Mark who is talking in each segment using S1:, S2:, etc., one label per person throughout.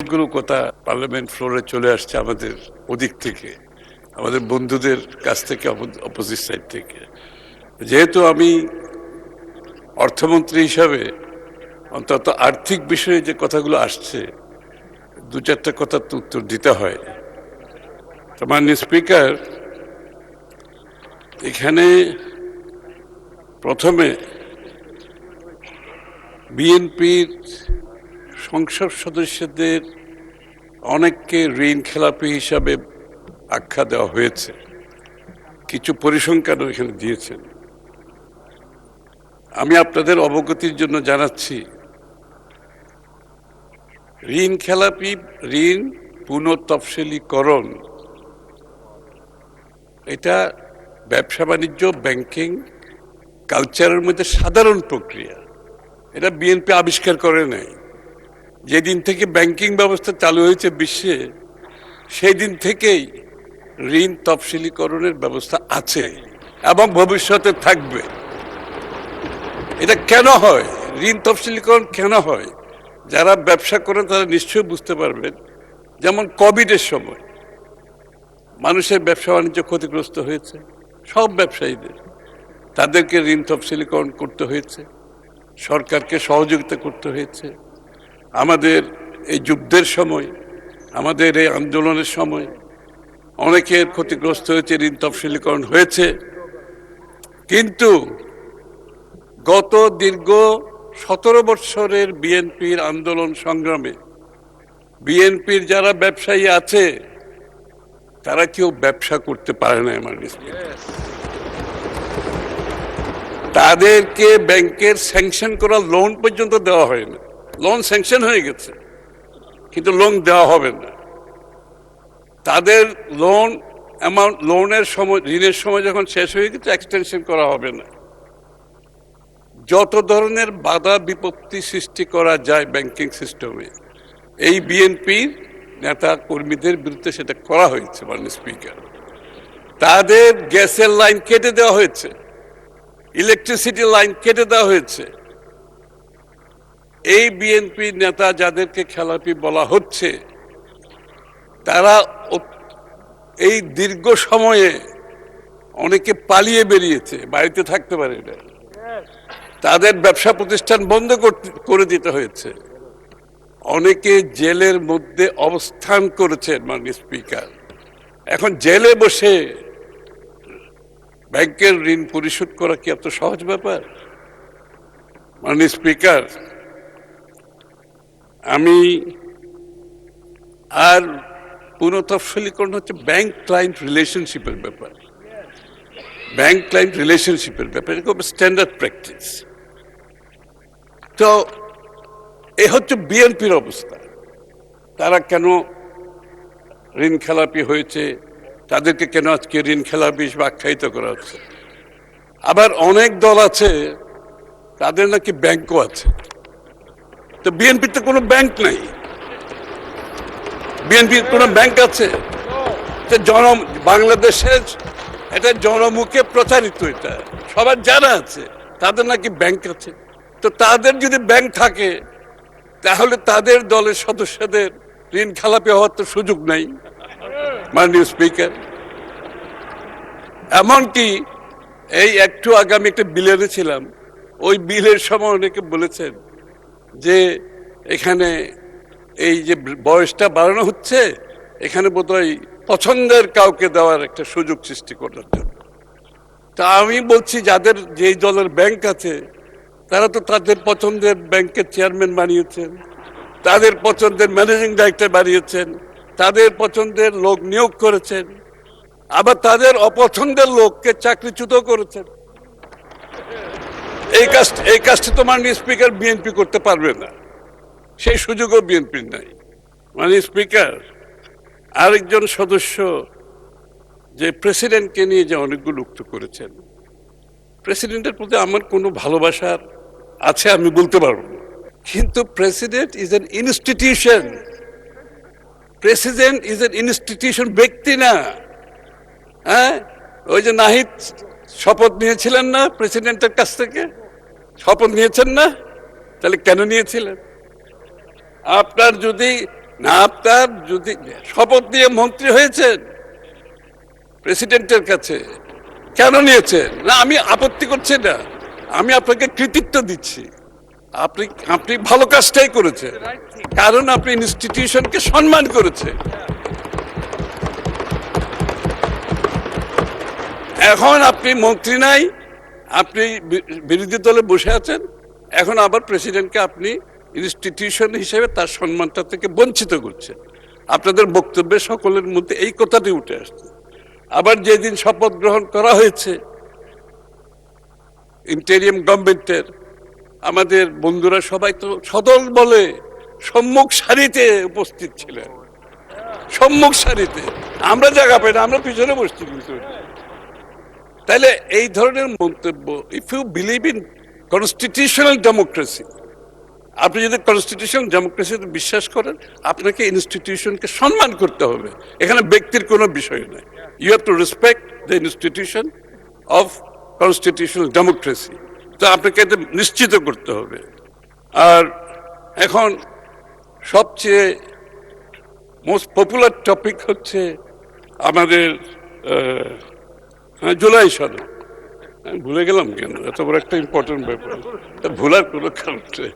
S1: অনেকগুলো কথা পার্লামেন্ট ফ্লোরে চলে আসছে আমাদের ওদিক থেকে, আমাদের বন্ধুদের কাছ থেকে, অপোজিট সাইড থেকে। যেহেতু আমি অর্থমন্ত্রী হিসাবে অন্তত আর্থিক বিষয়ে যে কথাগুলো আসছে দু চারটা কথা তো উত্তর দিতে হয়। তো মাননীয় স্পিকার, এখানে প্রথমে বিএনপির সংসদ সদস্যদের অনেককে ঋণ খেলাপি হিসাবে আখ্যা দেওয়া হয়েছে, কিছু পরিসংখ্যানও এখানে দিয়েছেন। আমি আপনাদের অবগতির জন্য জানাচ্ছি, ঋণ খেলাপি, ঋণ পুনঃতফসিলীকরণ এটা ব্যবসা বাণিজ্য, ব্যাংকিং কালচারের মধ্যে সাধারণ প্রক্রিয়া। এটা বিএনপি আবিষ্কার করে নাই। যেদিন থেকে ব্যাংকিং ব্যবস্থা চালু হয়েছে বিশ্বে, সেই দিন থেকেই ঋণ তফসিলীকরণের ব্যবস্থা আছে এবং ভবিষ্যতে থাকবে। এটা কেন হয়, ঋণ তফসিলীকরণ কেন হয়, যারা ব্যবসা করেন তারা নিশ্চয়ই বুঝতে পারবেন। যেমন কোভিডের সময় মানুষের ব্যবসা বাণিজ্য ক্ষতিগ্রস্ত হয়েছে, সব ব্যবসায়ীদের, তাদেরকে ঋণ তফসিলীকরণ করতে হয়েছে, সরকারকে সহযোগিতা করতে হয়েছে। আমাদের এই যুদ্ধের সময়, আমাদের এই আন্দোলনের সময় অনেকের ক্ষতিগ্রস্ত হয়েছে, ঋণ তফসিলীকরণ হয়েছে। কিন্তু গত দীর্ঘ 17 বৎসরের বিএনপির আন্দোলন সংগ্রামে বিএনপির যারা ব্যবসায়ী আছে তারা কেউ ব্যবসা করতে পারে না। তাদেরকে ব্যাংকের স্যাংশন করা লোন পর্যন্ত দেওয়া হয় না। লোন স্যাংশন হয়ে গেছে কিন্তু লোন দেওয়া হবে না। তাদের লোন অ্যামাউন্ট, লোনের সময়, ঋণের সময় যখন শেষ হয়ে গেছে, এক্সটেনশন করা হবে না। যত ধরনের বাধা বিপত্তি সৃষ্টি করা যায় ব্যাংকিং সিস্টেমে, এই বিএনপির নেতা কর্মীদের বিরুদ্ধে সেটা করা হয়েছে। মাননীয় স্পিকার, তাদের গ্যাসের লাইন কেটে দেওয়া হয়েছে, ইলেকট্রিসিটি লাইন কেটে দেওয়া হয়েছে। এই বিএনপি নেতা যাদেরকে খেলাপি বলা হচ্ছে, তারা এই দীর্ঘ সময়ে অনেকে পালিয়ে বেরিয়েছে, বাড়িতে থাকতে পারে না, তাদের ব্যবসা প্রতিষ্ঠান বন্ধ করে দিতে হয়েছে, অনেকে জেলের মধ্যে অবস্থান করেছেন। মাননীয় স্পিকার, এখন জেলে বসে ব্যাংকের ঋণ পরিশোধ করা কি এত সহজ ব্যাপার? মাননীয় স্পিকার, আমি আর পুনঃতফসিলীকরণ হচ্ছে ব্যাংক ক্লায়েন্ট রিলেশনশিপের ব্যাপার। ব্যাংক ক্লায়েন্ট রিলেশনশিপের ব্যাপার, এটা খুব স্ট্যান্ডার্ড প্র্যাকটিস। তো এই হচ্ছে বিএনপির অবস্থা। তারা কেন ঋণ খেলাপি হয়েছে, তাদেরকে কেন আজকে ঋণ খেলাপি হিসেবে আখ্যায়িত করা হচ্ছে। আবার অনেক দল আছে তাদের নাকি ব্যাংকও আছে। তো বিএনপির তো কোনো ব্যাংক নাই। বিএনপির কোনো ব্যাংক আছে? বাংলাদেশের এটা জনমুখে প্রচারিত, এটা সবার জানা আছে তাদের নাকি ব্যাংক আছে। তো তাদের যদি ব্যাংক থাকে তাহলে তাদের দলের সদস্যদের ঋণ খেলাপি হওয়ার তো সুযোগ নাই। মাননীয় স্পিকার, এমনকি এই একটু আগে আমি একটা বিল এনেছিলাম, ওই বিলের সময় অনেকে বলেছেন যে এখানে এই যে বয়সটা বাড়ানো হচ্ছে, এখানে বোধহয় পছন্দের কাউকে দেওয়ার একটা সুযোগ সৃষ্টি করার জন্য। তা আমি বলছি, যাদের যেই দলের ব্যাংক আছে তারা তো তাদের পছন্দের ব্যাংকের চেয়ারম্যান বানিয়েছেন, তাদের পছন্দের ম্যানেজিং ডাইরেক্টর বানিয়েছেন, তাদের পছন্দের লোক নিয়োগ করেছেন, আবার তাদের অপছন্দের লোককে চাকরিচ্যুত করেছেন। এই কাজটি তো মাননীয় স্পিকার বিএনপি করতে পারবে না, সেই সুযোগও বিএনপির নাই। মাননীয় স্পিকার, আরেকজন সদস্য যে প্রেসিডেন্টকে নিয়ে যে অনেকগুলো উক্ত করেছেন, প্রেসিডেন্টের প্রতি আমার কোনো ভালোবাসার আছে আমি বলতে পারবো না, কিন্তু president is an institution. President is an institution, ব্যক্তি না। হ্যাঁ, ওই যে নাহিদ শপথ নিয়েছিলেন না প্রেসিডেন্টের কাছ থেকে, শপথ নিয়েছেন না? তাহলে কেন নিয়েছিলেন? আপনার যদি না আপনার যদি শপথ নিয়ে মন্ত্রী হয়েছেন প্রেসিডেন্টের কাছে, কেন নিয়েছেন? না আমি আপত্তি করছি না, আমি আপনাকে কৃতিত্ব দিচ্ছি, আপনি আপনি ভালো কাজটাই করেছেন, কারণ আপনি ইনস্টিটিউশনকে সম্মান করেছেন। এখন আপনি মন্ত্রী নাই, আপনি বিরোধী দলে বসে আছেন, এখন আবার প্রেসিডেন্টকে আপনি ইনস্টিটিউশন হিসেবে তার সম্মানটা থেকে বঞ্চিত করছেন। আপনাদের বক্তব্যে সকলের মধ্যে এই কথাটি উঠে আসছে। আবার যেদিন শপথ গ্রহণ করা হয়েছে ইন্টেরিয়াম গভর্নমেন্টের, আমাদের বন্ধুরা সবাই তো সদল বলে সম্মুখ সারিতে উপস্থিত ছিলেন, সম্মুখ সারিতে। আমরা জায়গা পাই না, আমরা পিছনে বসছি। তাহলে এই ধরনের মন্তব্য, if you believe in constitutional democracy, আপনি যদি কনস্টিটিউশনাল ডেমোক্রেসিতে বিশ্বাস করেন, আপনাকে ইনস্টিটিউশনকে সম্মান করতে হবে, এখানে ব্যক্তির কোনো বিষয় নেই। You have to respect the institution of constitutional democracy, তো আপনাকে এটা নিশ্চিত করতে হবে। আর এখন সবচেয়ে মোস্ট পপুলার টপিক হচ্ছে আমাদের জুলাই সনদ। আমি ভুলে গেলাম কেন, এত বড় একটা ইম্পর্টেন্ট ব্যাপার, ভুলার কোনো কারণ নেই।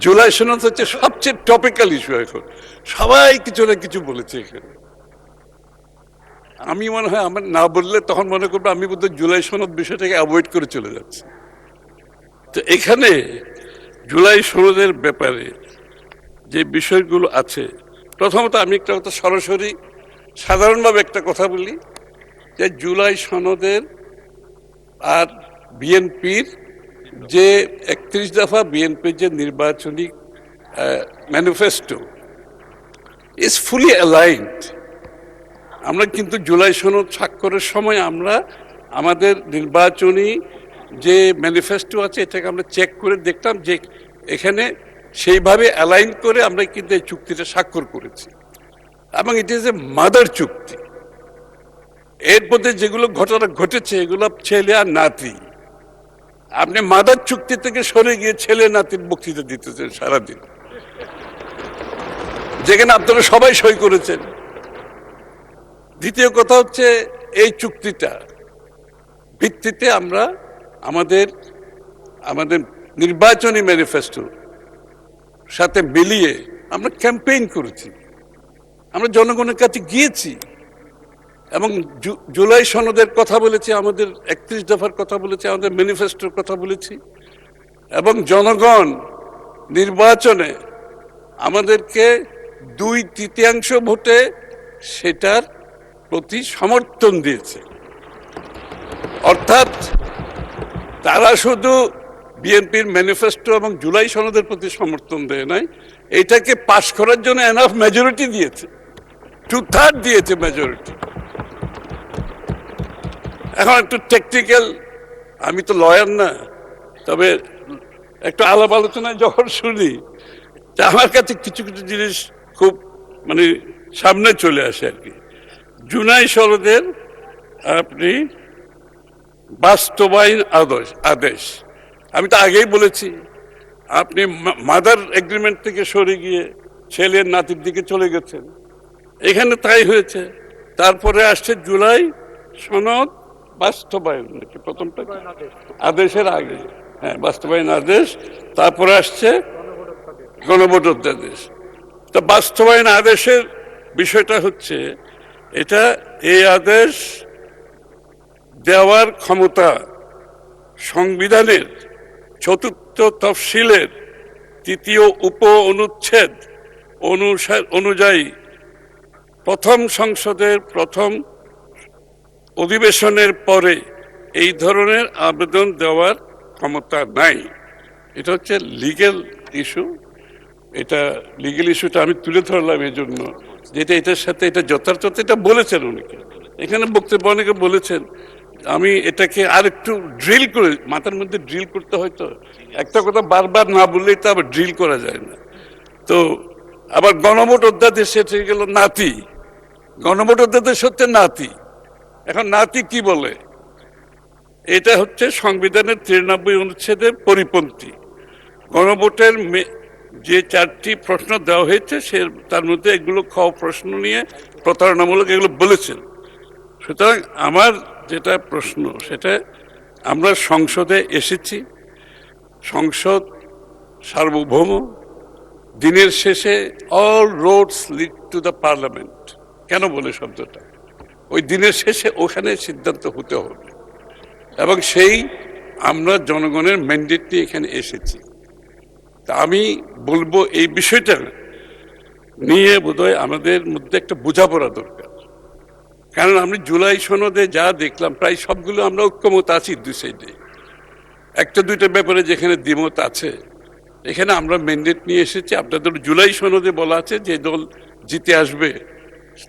S1: জুলাই সনদ হচ্ছে সবচেয়ে টপিক্যাল ইস্যু এখন, সবাই কিছু না কিছু বলেছে এখানে। আমি মনে হয় আমার না বললে তখন মনে করবো আমি বোধহয় জুলাই সনদ বিষয়টাকে অ্যাভয়েড করে চলে যাচ্ছি। তো এখানে জুলাই সনদের ব্যাপারে যে বিষয়গুলো আছে, প্রথমত আমি একটা কথা সরাসরি সাধারণভাবে একটা কথা বলি, যে জুলাই সনদের আর বিএনপির যে 31 দফা বিএনপির যে নির্বাচনী ম্যানিফেস্টো ইজ ফুলি অ্যালাইন্ড। আমরা কিন্তু জুলাই সনদ স্বাক্ষরের সময় আমরা আমাদের নির্বাচনী যে ম্যানিফেস্টো আছে এটাকে আমরা চেক করে দেখলাম যে এখানে সেইভাবে অ্যালাইন করে আমরা কিন্তু এই চুক্তিটা স্বাক্ষর করেছি, এবং ইট ইজ এ মাদার চুক্তি। এর মধ্যে যেগুলো ঘটনা ঘটেছে এগুলো ছেলে আর নাতি। আপনি মাদার চুক্তি থেকে সরে গিয়ে ছেলে নাতির বক্তৃতা দিতেছেন সারাদিন, যেখানে আপনারা সবাই সই করেছেন। দ্বিতীয় কথা হচ্ছে এই চুক্তিটা ভিত্তিতে আমরা আমাদের আমাদের নির্বাচনী ম্যানিফেস্টো সাথে মিলিয়ে আমরা ক্যাম্পেইন করেছি, আমরা জনগণের কাছে গিয়েছি এবং জুলাই সনদের কথা বলেছি, আমাদের 31 দফার কথা বলেছি, আমাদের ম্যানিফেস্টোর কথা বলেছি, এবং জনগণ নির্বাচনে আমাদেরকে 2/3 ভোটে সেটার প্রতি সমর্থন দিয়েছে। অর্থাৎ তারা শুধু বিএনপির ম্যানিফেস্টো এবং জুলাই সনদের প্রতি সমর্থন দেয় নাই, এটাকে পাশ করার জন্য এনাফ মেজরিটি দিয়েছে, 2/3 দিয়েছে মেজরিটি। এখন একটু টেকনিক্যাল, আমি তো লয়ার না, তবে একটু আলাপ আলোচনায় যখন শুনি আমার কাছে কিছু কিছু জিনিস খুব মানে সামনে চলে আসে আর কি। জুলাই সনদের আপনি বাস্তবায়ন আদেশ, আমি তো আগেই বলেছি, আপনি মাদার এগ্রিমেন্ট থেকে সরে গিয়ে ছেলের নাতির দিকে চলে গেছেন, এখানে তাই হয়েছে। তারপরে আসছে জুলাই সনদ বাস্তবায়ন, নাকি প্রথমটা আদেশের আগে, হ্যাঁ বাস্তবায়ন আদেশ, তারপরে আসছে গণভোট অধ্যাদেশ। তো বাস্তবায়ন আদেশের বিষয়টা হচ্ছে এটা, এই আদেশ দেওয়ার ক্ষমতা সংবিধানের 4th তফসিলের 3য় উপ অনুচ্ছেদ অনুযায়ী প্রথম সংসদের প্রথম অধিবেশনের পরে এই ধরনের আবেদন দেওয়ার ক্ষমতা নাই। এটা হচ্ছে লিগ্যাল ইস্যু। এটা লিগ্যাল ইস্যুটা আমি তুলে ধরলাম এই জন্য, যেটা এটার সাথে এটা যথার্থতা, এটা বলেছেন অনেকে এখানে বক্তব্য, অনেকে বলেছেন। আমি এটাকে আর একটু ড্রিল করে মাথার মধ্যে ড্রিল করতে, হয়তো একটা কথা বারবার না বললেই তো আবার ড্রিল করা যায় না। তো আবার গণভোট অধ্যাদেশ সেটা গেল নাতি, গণভোট অধ্যাদেশ হচ্ছে নাতি। এখন নাতি কি বলে, এটা হচ্ছে সংবিধানের 93 অনুচ্ছেদের পরিপন্থী। গণভোটের যে 4টি প্রশ্ন দেওয়া হয়েছে তার মধ্যে এগুলো প্রশ্ন নিয়ে প্রতারণামূলক এগুলো বলেছেন। সুতরাং আমার যেটা প্রশ্ন সেটা, আমরা সংসদে এসেছি, সংসদ সার্বভৌম, দিনের শেষে all Rhodes lead to the parliament. কেন বলে শব্দটা? ওই দিনের শেষে ওখানে সিদ্ধান্ত হতে হবে, এবং সেই আমরা জনগণের ম্যান্ডেট নিয়ে এখানে এসেছি। তা আমি বলবো এই বিষয়টা নিয়ে বোধহয় আমাদের মধ্যে একটা বোঝাপড়া দরকার। কারণ আমি জুলাই সনদে যা দেখলাম প্রায় সবগুলো আমরা ঐক্যমত আছি দুই সাইডে। একটা দুইটা ব্যাপারে যেখানে দ্বিমত আছে, এখানে আমরা ম্যান্ডেট নিয়ে এসেছি। আপনাদের জুলাই সনদে বলা আছে যে দল জিতে আসবে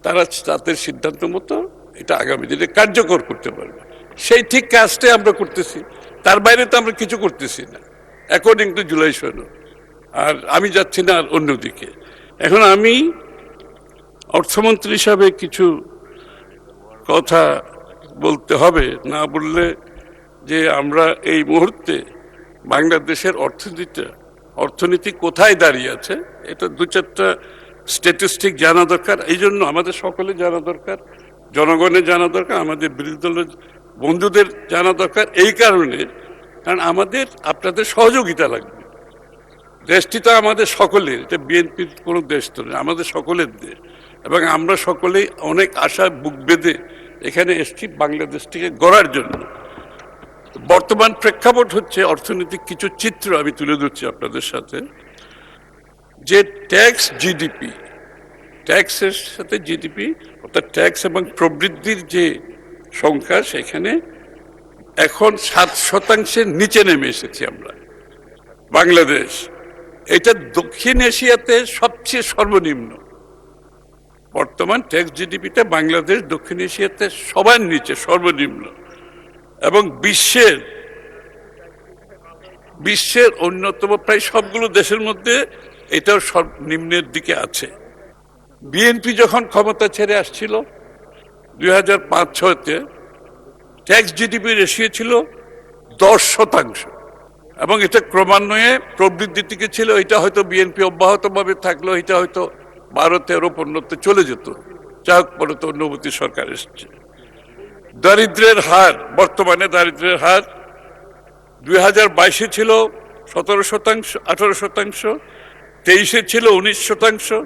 S1: তারা তাদের সিদ্ধান্ত মতো এটা আগামী দিনে কার্যকর করতে পারবে। সেই ঠিক কাজটাই আমরা করতেছি, তার বাইরে তো আমরা কিছু করতেছি না অ্যাকর্ডিং টু জুলাই সনদ। আর আমি যাচ্ছি না আর অন্যদিকে। এখন আমি অর্থমন্ত্রী হিসাবে কিছু কথা বলতে হবে, না বললে যে আমরা এই মুহূর্তে বাংলাদেশের অর্থনীতি কোথায় দাঁড়িয়ে আছে এটা দু চারটা স্ট্যাটিস্টিক জানা দরকার। এই জন্য আমাদের সকলে জানা দরকার, জনগণের জানা দরকার, আমাদের বিরোধী দলের বন্ধুদের জানা দরকার। এই কারণে, কারণ আমাদের আপনাদের সহযোগিতা লাগবে। দেশটি তো আমাদের সকলের, এটা বিএনপির কোনো দেশ তো নয়, আমাদের সকলের দেশ। এবং আমরা সকলেই অনেক আশা বুক বেঁধে এখানে এসেছি বাংলাদেশটিকে গড়ার জন্য। বর্তমান প্রেক্ষাপট হচ্ছে অর্থনৈতিক কিছু চিত্র আমি তুলে ধরছি আপনাদের সাথে। যে ট্যাক্স জিডিপি, ট্যাক্সের সাথে জিডিপি অর্থাৎ ট্যাক্স এবং প্রবৃদ্ধির যে সংখ্যা, সেখানে এখন 7% নিচে নেমে এসেছি আমরা বাংলাদেশ। এটা দক্ষিণ এশিয়াতে সবচেয়ে সর্বনিম্ন। বর্তমান ট্যাক্স জিডিপিতে বাংলাদেশ দক্ষিণ এশিয়াতে সবার নিচে, সর্বনিম্ন। এবং বিশ্বের অন্যতম প্রায় সবগুলো দেশের মধ্যে এটাও সর্বনিম্নের দিকে আছে। বিএনপি যখন ক্ষমতা ছেড়ে আসছিল 2005-06-তে, ট্যাক্স জিডিপি রেশিও ছিল 10%, এবং এটা ক্রমান্বয়ে প্রবৃদ্ধির দিকে ছিল। এটা হয়তো বিএনপি অব্যাহতভাবে থাকলো এটা হয়তো 12-13-15-তে চলে যেত, যাক পরে তো অন্যবর্তী সরকার এসছে। দারিদ্র্যের হার, বর্তমানে দারিদ্র্যের হার 2022-এ ছিল 17%, 18%, 23-এ ছিল 19%,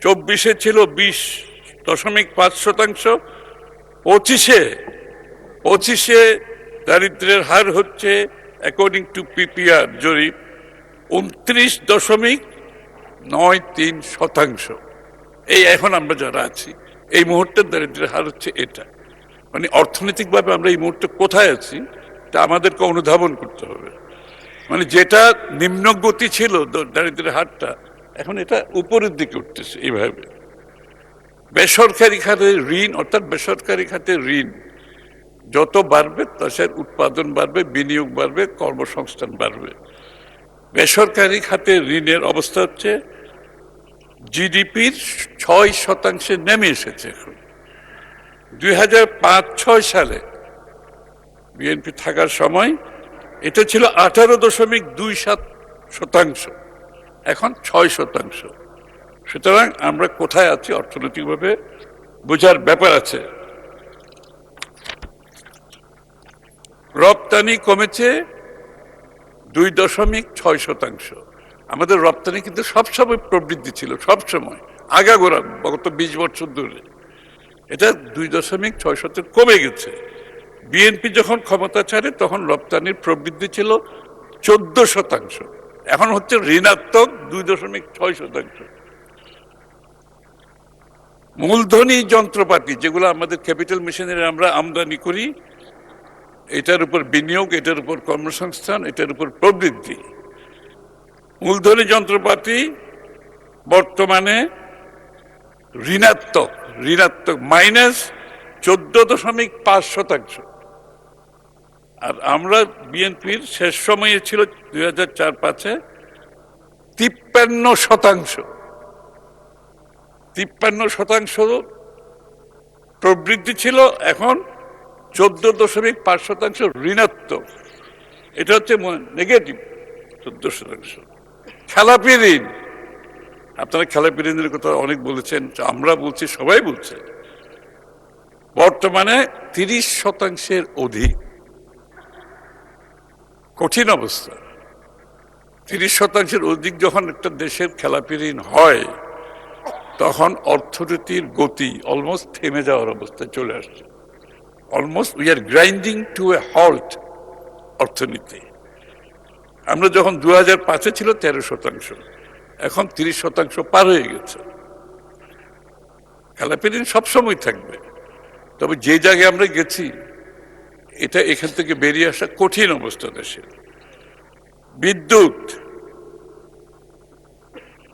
S1: 24-এ ছিল 20.5%, 25-এ দারিদ্র্যের হার হচ্ছে অ্যাকর্ডিং টু পিপিআর জরিপ 29.93%। এই এখন আমরা যারা আছি এই মুহূর্তের দারিদ্র্যের হার হচ্ছে এটা। মানে অর্থনৈতিকভাবে আমরা এই মুহূর্তে কোথায় আছি তা আমাদেরকে অনুধাবন করতে হবে। মানে যেটা নিম্নগতি ছিল দারিদ্র্যের হারটা, এখন এটা উপরের দিকে উঠতেছে। এইভাবে বেসরকারি খাতে ঋণ, অর্থাৎ বেসরকারি খাতে ঋণ যত বাড়বে দেশের উৎপাদন বাড়বে, বিনিয়োগ বাড়বে, কর্মসংস্থান বাড়বে। বেসরকারি খাতে ঋণের অবস্থা হচ্ছে জিডিপির 6% নেমে এসেছে এখন। 2005-06 সালে বিএনপি থাকার সময় এটা ছিল 18.27%, এখন 6%। সুতরাং আমরা কোথায় আছি অর্থনৈতিকভাবে বোঝার ব্যাপার আছে। রপ্তানি কমেছে 2.6%। আমাদের রপ্তানি কিন্তু সবসময় প্রবৃদ্ধি ছিল, সবসময় আগাগোড়া গত 20 বছর ধরে। এটা 2.6% কমে গেছে। বিএনপি যখন ক্ষমতা ছাড়ে তখন রপ্তানির প্রবৃদ্ধি ছিল 14%, এখন হচ্ছে ঋণাত্মক 2.6%। মূলধনী যন্ত্রপাতি যেগুলো আমাদের ক্যাপিটাল মেশিনারি আমরা আমদানি করি, এটার উপর বিনিয়োগ, এটার উপর কর্মসংস্থান, এটার উপর প্রবৃদ্ধি। মূলধনী যন্ত্রপাতি বর্তমানে ঋণাত্মক -14.5%। আর আমরা বিএনপির শেষ সময়ে ছিল 2004-05-এ 53% প্রবৃদ্ধি ছিল, এখন 14.5% ঋণাত্মক। এটা হচ্ছে নেগেটিভ 14%। খেলাপি ঋণ, আপনারা খেলাপি ঋণের কথা অনেক বলেছেন, আমরা বলছি, সবাই বলছে, বর্তমানে 30% অধিক। কঠিন অবস্থা। 30% অধিক যখন একটা দেশের খেলাপি ঋণ হয়, তখন অর্থনীতির গতি অলমোস্ট থেমে যাওয়ার অবস্থায় চলে আসছে। Almost we are grinding to a halt অর্থনীতি। আমরা যখন 2005-এ ছিল 13%, এখন 30% পার হয়ে গেছে। খেলাপি ঋণ সবসময় থাকবে, তবে যে জায়গায় আমরা গেছি, এটা এখান থেকে বেরিয়ে আসা কঠিন অবস্থা দেশের। বিদ্যুৎ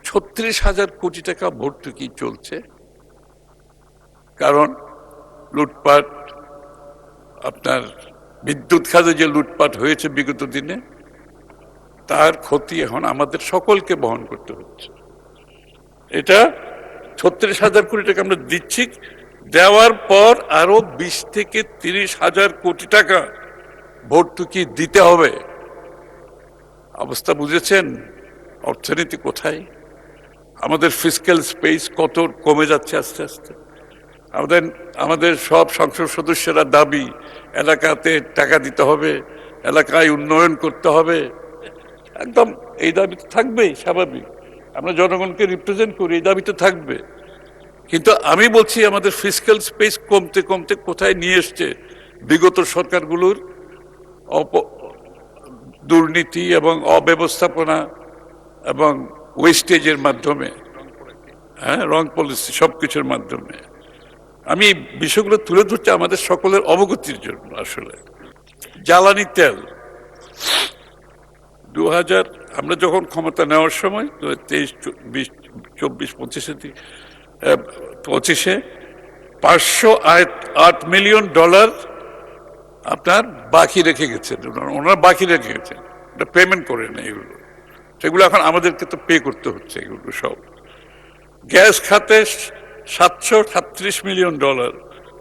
S1: 36,000 কোটি টাকা ভর্তুকি চলছে, কারণ লুটপাট, আপনার বিদ্যুৎ খাতে যে লুটপাট হয়েছে বিগত দিনে, তার ক্ষতি এখন আমাদের সকলকে বহন করতে হচ্ছে। এটা 36,000 কোটি টাকা আমরা দিচ্ছি, দেওয়ার পর আরো 20 থেকে 30,000 কোটি টাকা ভর্তুকি দিতে হবে। অবস্থা বুঝেছেন অর্থনীতি কোথায়? আমাদের ফিসক্যাল স্পেস কত কমে যাচ্ছে আস্তে আস্তে। আমাদের সব সংসদ সদস্যরা দাবি, এলাকাতে টাকা দিতে হবে, এলাকায় উন্নয়ন করতে হবে। একদম এই দাবি তো থাকবেই, স্বাভাবিক। আমরা জনগণকে রিপ্রেজেন্ট করি, এই দাবি তো থাকবে। কিন্তু আমি বলছি, আমাদের ফিসক্যাল স্পেস কমতে কমতে কোথায় নিয়ে এসছে বিগত সরকারগুলোর দুর্নীতি এবং অব্যবস্থাপনা এবং ওয়েস্টেজের মাধ্যমে, হ্যাঁ, রং পলিসি, সবকিছুর মাধ্যমে। আমি বিষয়গুলো তুলে ধরছি আমাদের সকলের অবগতির জন্য। আসলে জ্বালানি তেল 2000 আমরা যখন ক্ষমতা নেওয়ার সময় 23, 24, 24, 25-এ $508 মিলিয়ন আপনার বাকি রেখে গেছেন, ওনারা বাকি রেখে গেছেন, এটা পেমেন্ট করে নেই। এগুলো সেগুলো এখন আমাদেরকে তো পে করতে হচ্ছে এগুলো সব। গ্যাস খাতে $737 মিলিয়ন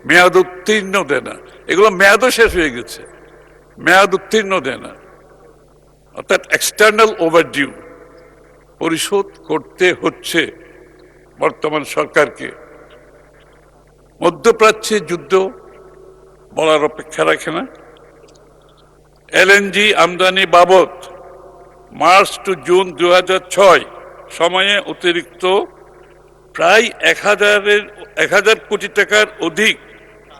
S1: মেয়াদ উত্তীর্ণ দেয় না, এগুলো মেয়াদও শেষ হয়ে গেছে, মেয়াদ উত্তীর্ণ দেয় না, অর্থাৎ এক্সটার্নাল ওভারডিউ পরিশোধ করতে হচ্ছে বর্তমান সরকারকে। মধ্যপ্রাচ্যে যুদ্ধ বলার অপেক্ষা রাখে না। এলএনজি আমদানি বাবদ মার্চ টু জুন 2006 সময়ে অতিরিক্ত প্রায় 1,000 কোটি টাকার অধিক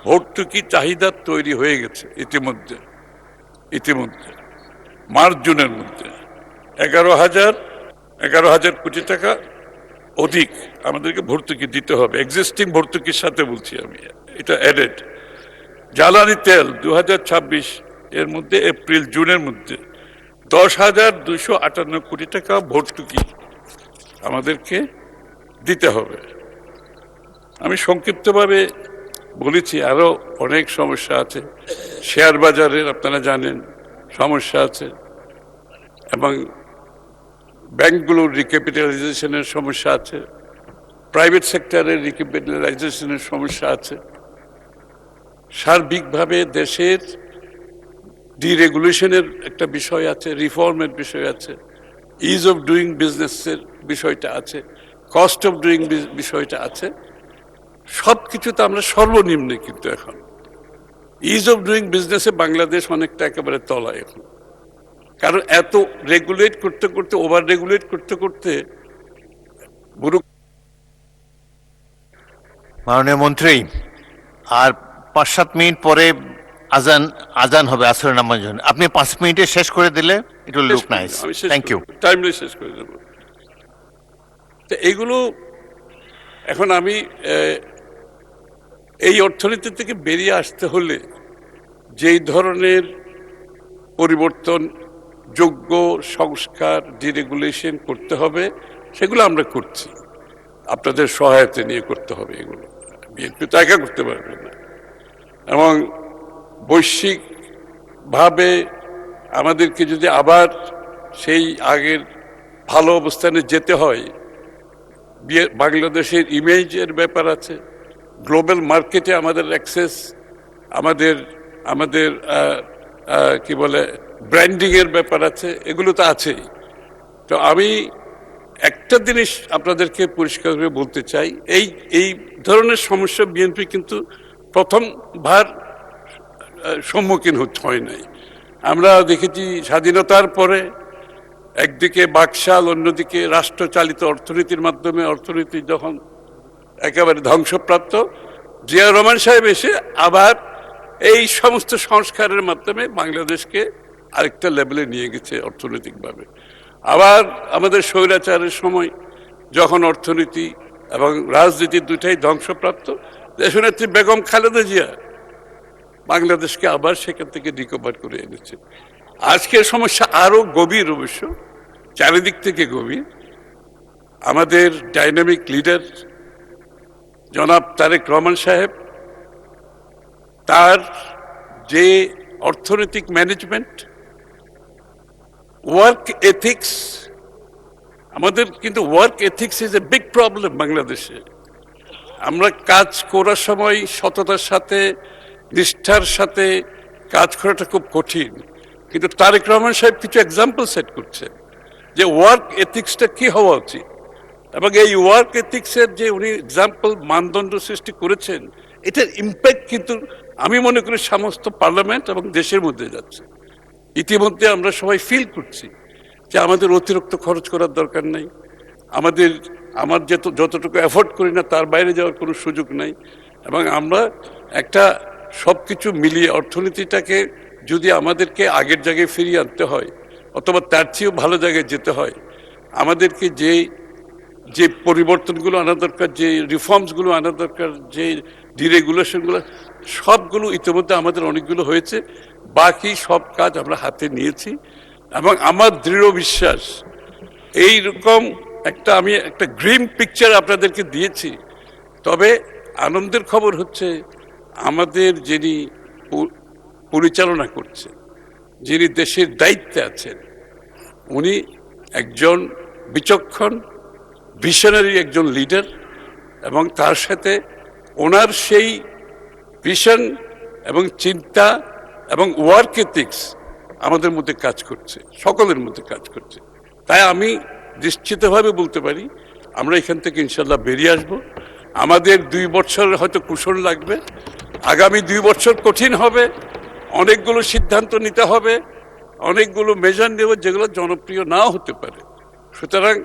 S1: ভর্তুকি চাহিদা তৈরি হয়ে গেছে ইতিমধ্যে। মার্চ জুনের মধ্যে 11,000 কোটি টাকা অধিক আমাদেরকে ভর্তুকি দিতে হবে, এক্সিস্টিং ভর্তুকির সাথে বলছি আমি, এটা অ্যাডেড। জ্বালানি তেল 2026 এর মধ্যে এপ্রিল জুনের মধ্যে 10,258 কোটি টাকা ভর্তুকি আমাদেরকে দিতে হবে। আমি সংক্ষিপ্তভাবে বলেছি, আরো অনেক সমস্যা আছে। শেয়ার বাজারের আপনারা জানেন সমস্যা আছে, এবং ব্যাংকগুলোর রিক্যাপিটালাইজেশনের সমস্যা আছে, প্রাইভেট সেক্টরের রিক্যাপিটালাইজেশনের সমস্যা আছে। সার্বিকভাবে দেশের ডিরেগুলেশনের একটা বিষয় আছে, রিফর্মের বিষয় আছে, ইজ অফ ডুইং বিজনেসের বিষয়টা আছে, কস্ট অফ ডুইং বিষয়টা আছে। সবকিছুতে আমরা সর্বনিম্নে, কিন্তু এখন ইজ অফ ডুইং বিজনেসে বাংলাদেশ অনেকটা একেবারে তলায় এখন। কারণ এত রেগুলেট করতে করতে, ওভার রেগুলেট করতে করতে
S2: মাননীয় মন্ত্রী, আর 5-7 মিনিট পরে আজান হবে আসরের নামাজের জন্য। আপনি 5 মিনিটে শেষ করে দিলে it will look nice. Thank you.
S1: Timely শেষ করে দেব। তো এইগুলো এখন আমি এই অর্থনীতি থেকে বেরিয়ে আসতে হলে যেই ধরনের পরিবর্তন, যোগ্য সংস্কার, ডিরেগুলেশন করতে হবে, সেগুলো আমরা করছি। আপনাদের সহায়তা নিয়ে করতে হবে। এগুলো বিএনপি তো একা করতে পারবে না, এবং বৈশ্বিকভাবে আমাদেরকে যদি আবার সেই আগের ভালো অবস্থানে যেতে হয়, বাংলাদেশের ইমেজের ব্যাপার আছে, গ্লোবাল মার্কেটে আমাদের অ্যাক্সেস, আমাদের কি বলে ব্র্যান্ডিং এর ব্যাপার আছে, এগুলো তো আছেই। তো আমি একটা জিনিস আপনাদেরকে পরিষ্কার করে বলতে চাই, এই ধরনের সমস্যা বিএনপি কিন্তু প্রথমবার সম্মুখীন হয় নাই। আমরা দেখেছি স্বাধীনতার পরে একদিকে বাকশাল, অন্যদিকে রাষ্ট্রচালিত অর্থনীতির মাধ্যমে অর্থনীতি যখন একেবারে ধ্বংসপ্রাপ্ত, জিয়া রহমান সাহেব এসে আবার এই সমস্ত সংস্কারের মাধ্যমে বাংলাদেশকে আরেকটা লেভেলে নিয়ে গেছে অর্থনৈতিকভাবে। আবার আমাদের স্বৈরাচারের সময় যখন অর্থনীতি এবং রাজনীতি দুটাই ধ্বংসপ্রাপ্ত, দেশনেত্রী বেগম খালেদা জিয়া বাংলাদেশকে আবার সেখান থেকে রিকভার করে এনেছে। আজকের সমস্যা আরো গভীর, অবশ্য চারিদিক থেকে গভীর। আমাদের ডাইনামিক লিডার জনাব তারেক রহমান সাহেব, তার যে অর্থনৈতিক ম্যানেজমেন্ট, ওয়ার্ক এথিক্স, আমাদের কিন্তু work ethics is a big problem বাংলাদেশে। আমরা কাজ করার সময় সততার সাথে, নিষ্ঠার সাথে কাজ করাটা খুব কঠিন, কিন্তু তারেক রহমান সাহেব কিছু এক্সাম্পল সেট করছে যে ওয়ার্ক এথিক্সটা কি হওয়া উচিত, এবং এই ওয়ার্ক এথিক্সের যে উনি এক্সাম্পল মানদণ্ড সৃষ্টি করেছেন, এটার ইম্প্যাক্ট কিন্তু আমি মনে করি সমস্ত পার্লামেন্ট এবং দেশের মধ্যে যাচ্ছে। ইতিমধ্যে আমরা সবাই ফিল করছি যে আমাদের অতিরিক্ত খরচ করার দরকার নাই, আমার যতটুকু এফোর্ড করি না তার বাইরে যাওয়ার কোনো সুযোগ নাই, এবং আমরা একটা সবকিছু মিলিয়ে অর্থনীতিটাকে যদি আমাদেরকে আগের জায়গায় ফিরিয়ে আনতে হয় অথবা তার চেয়েও ভালো জায়গায় যেতে হয়, আমাদেরকে যে পরিবর্তনগুলো আনা দরকার, যে রিফর্মসগুলো আনা দরকার, যে ডিরেগুলেশনগুলো, সবগুলো ইতিমধ্যে আমাদের অনেকগুলো হয়েছে। বাকি সব কাজ আমরা হাতে নিয়েছি, এবং আমার দৃঢ় বিশ্বাস এইরকম আমি একটা গ্রিম পিকচার আপনাদেরকে দিয়েছি। তবে আনন্দের খবর হচ্ছে, আমাদের যিনি পরিচালনা করছেন, যিনি দেশের দায়িত্বে আছেন, উনি একজন বিচক্ষণ, ভিশনারি একজন লিডার, এবং তার সাথে ওনার সেই ভিশন এবং চিন্তা এবং ওয়ার্ক এথিক্স আমাদের মধ্যে কাজ করছে, সকলের মধ্যে কাজ করছে। তাই আমি নিশ্চিতভাবে বলতে পারি আমরা এখান থেকে ইনশাল্লাহ বেরিয়ে আসব। আমাদের 2 বছর হয়তো কুশল লাগবে, আগামী 2 বছর কঠিন হবে, অনেকগুলো সিদ্ধান্ত নিতে হবে, অনেকগুলো মেজার নেব যেগুলো জনপ্রিয় নাও হতে পারে। সুতরাং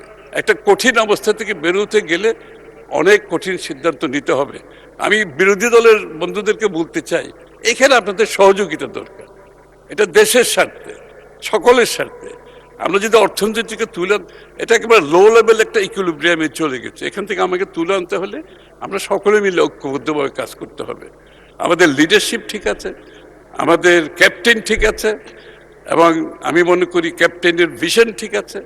S1: একটা কঠিন অবস্থা থেকে বেরোতে গেলে অনেক কঠিন সিদ্ধান্ত নিতে হবে। আমি বিরোধী দলের বন্ধুদেরকে বলতে চাই, এখানে আপনাদের সহযোগিতা দরকার। এটা দেশের স্বার্থে, সকলের স্বার্থে। আমরা যদি অর্থনীতিকে এটা একেবারে লো লেভেল একটা ইকুইলিব্রিয়ামে চলে গেছে। এখান থেকে আমাকে তুলে আনতে হলে আমরা সকলে মিলে ঐক্যবদ্ধভাবে কাজ করতে হবে। আমাদের লিডারশিপ ঠিক আছে, আমাদের ক্যাপ্টেন ঠিক আছে, এবং আমি মনে করি ক্যাপ্টেনের ভিশন ঠিক আছে,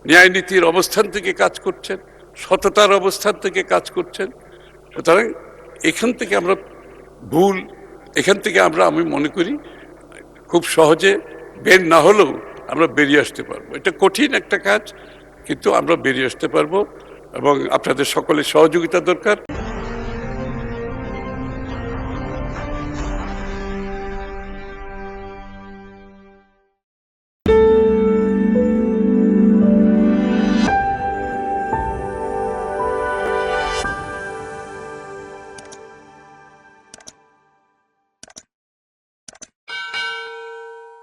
S1: ন্যায় নীতির অবস্থান থেকে কাজ করছেন, সততার অবস্থান থেকে কাজ করছেন। সুতরাং এখান থেকে আমরা আমি মনে করি খুব সহজে বের না হলেও আমরা বেরিয়ে আসতে পারবো। এটা কঠিন একটা কাজ, কিন্তু আমরা বেরিয়ে আসতে পারবো, এবং আপনাদের সকলের সহযোগিতা দরকার।